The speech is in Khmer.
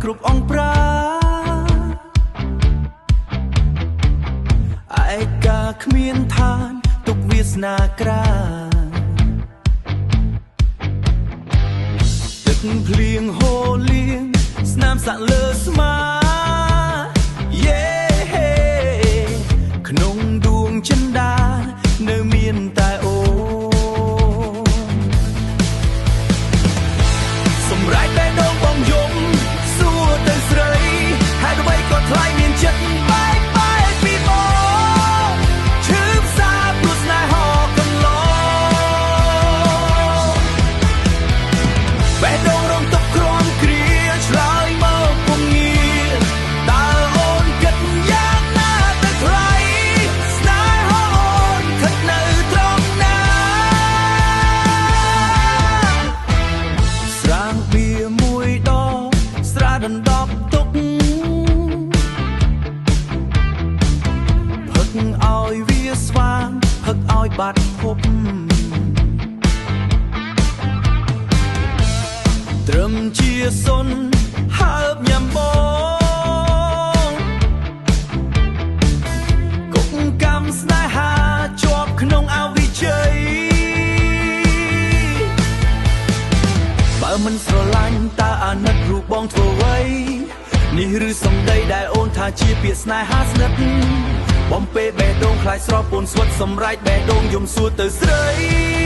គ្រប់អង្គប្រាឯកាគ្មានឋានទុកវាសនាក្រាទឹកភ្លៀងហូរលៀងស្នាមសាក់លើស្មាយេក្នុងដួងចិន្តានៅមានតែអូសម្រេចបេះដូងបងយំសួរទៅស្រីហេតុអ្វីក៏ថ្លៃមានចិត្តបែកពីបងឈឺផ្សាព្រោះស្នេហាកន្លងបេះដូងរងទុកក្រំគ្រាឆ្លើយមកពុំងារតើអូនគិតយ៉ាងណាទៅថ្លៃស្នេហាអូនស្ថិតនៅត្រង់ណាស្រាងបៀមួយដងស្រាដណ្ដប់ទុកផឹកឲ្យវាស្វាងផឹកឲ្យបាត់ភពត្រឹមជាសុនហើបញ៉ាំបងគុកកម្មស្នេហាជាប់ក្នុងអវិជ័យបើមិនស្រឡាញ់តើអាណិតរូបបងធ្វើអ្វីនេះឬសំដីដែលអូនថាជាពាក្យស្នេហាស្និទ្ធបំពេបេះដូងខ្លាចស្រពូនស្វិតសម្រេចបេះដូងយំសួរទៅស្រី